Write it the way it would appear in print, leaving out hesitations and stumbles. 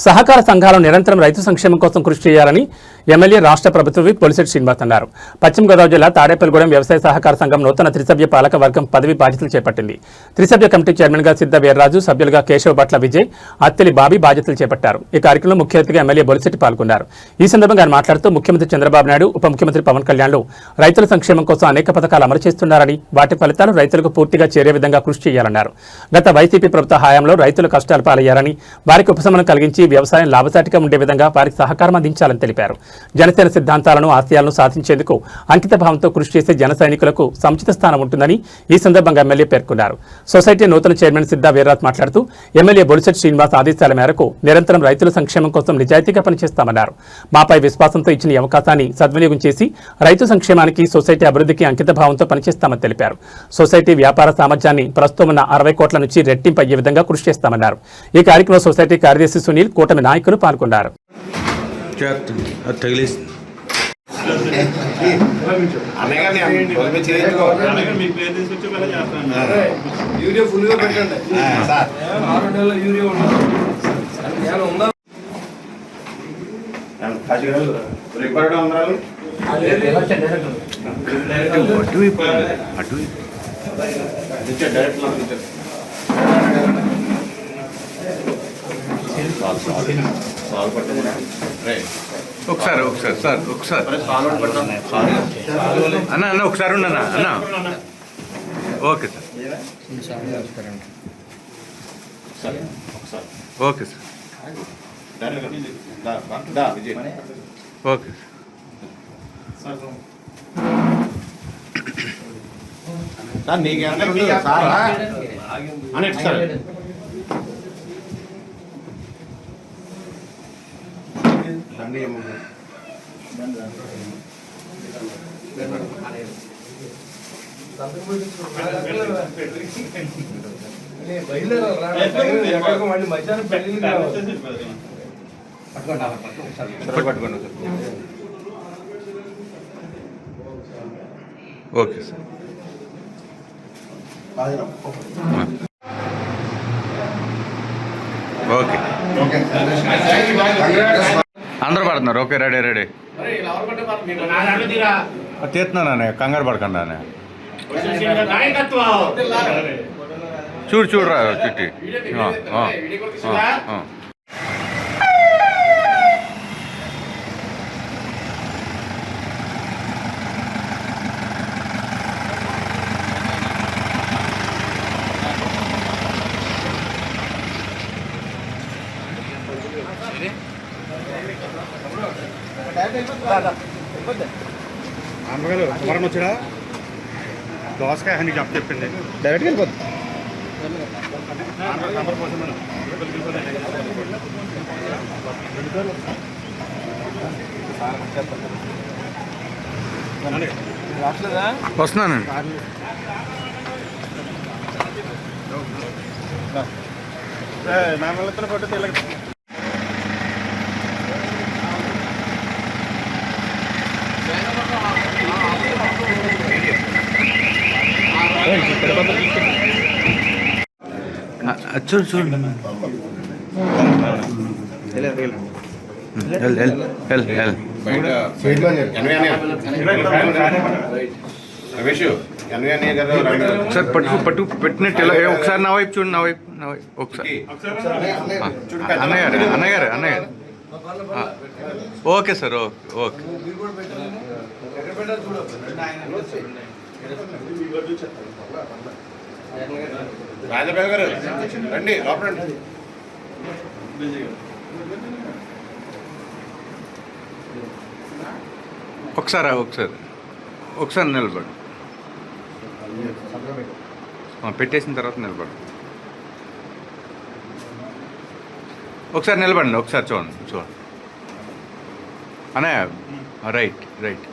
సహకార సంఘాలు నిరంతరం రైతు సంక్షేమం కోసం కృషి చేయాలని ఎమ్మెల్యే రాష్ట్ర ప్రభుత్వ విప్ పొలిశెట్టి శ్రీనివాస్ అన్నారు. పశ్చిమ గోదావరి జిల్లా తాడేపల్లిగూడెం వ్యవసాయ సహకార సంఘం నూతన త్రిసభ్య పాలక వర్గం పదవి బాధ్యతలు చేపట్టింది. త్రిసభ్య కమిటీ చైర్మన్గా సిద్ధ వీర్రాజు, సభ్యులుగా కేశవ భట్ల విజయ్, అత్తెలి బాబీ బాధ్యతలు చేపట్టారు. ఈ కార్యక్రమంలో ముఖ్య అతిథిగా ఎమ్మెల్యే బొలిశెట్టి పాల్గొన్నారు. ఈ సందర్భంగా ఆయన మాట్లాడుతూ ముఖ్యమంత్రి చంద్రబాబు నాయుడు, ఉప ముఖ్యమంత్రి పవన్ కళ్యాణ్లు రైతుల సంక్షేమం కోసం అనేక పథకాలు అమలు చేస్తున్నారని, వాటి ఫలితాలు రైతులకు పూర్తిగా చేరే విధంగా కృషి చేయాలన్నారు. గత వైసీపీ ప్రభుత్వ హయాంలో రైతులు కష్టాలు పాలయ్యారని, వారికి ఉపశమనం కలిగించి వ్యవసాయం లాభసాటిగా ఉండే విధంగా వారికి సహకారం అందించాలని తెలిపారు. జనసేన సిద్ధాంతాలను, ఆశయాలను సాధించేందుకు అంకిత భావంతో కృషి చేసే జన సైనికులకు సముచిత స్థానం ఉంటుందని ఈ సందర్భంగా ఎమ్మెల్యే పేర్కొన్నారు. సొసైటీ నూతన చైర్మన్ సిద్ధ వీర్రాజు మాట్లాడుతూ ఎమ్మెల్యే బొలిశెట్టి శ్రీనివాస్ ఆదేశాల మేరకు నిరంతరం రైతుల సంక్షేమం కోసం నిజాయితీగా పనిచేస్తామన్నారు. మాపై విశ్వాసంతో ఇచ్చిన ఈ అవకాశాన్ని సద్వినియోగం చేసి రైతు సంక్షేమానికి, సొసైటీ అభివృద్ధికి అంకిత భావంతో పనిచేస్తామని తెలిపారు. సొసైటీ వ్యాపార సామర్థ్యాన్ని ప్రస్తుతం ఉన్న 60 కోట్ల నుంచి రెట్టింపు అయ్యే విధంగా కృషి చేస్తామన్నారు. ఈ కార్యక్రమంలో సొసైటీ కార్యదర్శి సునీల్, కూటమి నాయకులు పాల్గొన్నారు. ఒకసారి అన్న అన్న ఒకసారి ఉండనా అన్న. Okay sir, okay sir, okay sir నీకు సార్ ఓకే సార్. ఓకే అందరూ పడుతున్నారు. ఓకే, రెడీ రెడీ తీస్తున్నానే, కంగారు పడకుండా. చూడరా చిట్టి. అమ్మగారు వరం వచ్చాడా? దోసకాయ అని చెప్పింది డైరెక్ట్గా వెళ్ళిపోద్ది. వస్తున్నానండి. నా పిల్లలతో పట్టు తెల్లగా చూడు చూడు. ఒకసారి పట్టు పెట్టినట్టు ఇలా ఒకసారి నా వైపు చూడు, నా వైపు ఒకసారి. అన్నయ్య గారు ఓకే సార్, ఓకే. రాజబాబు గారు రండి లోపల. ఒకసారి నిలబడు. పెట్టేసిన తర్వాత నిలబడు. ఒకసారి నిలబడండి, ఒకసారి చూడండి. అన్నయ్య రైట్.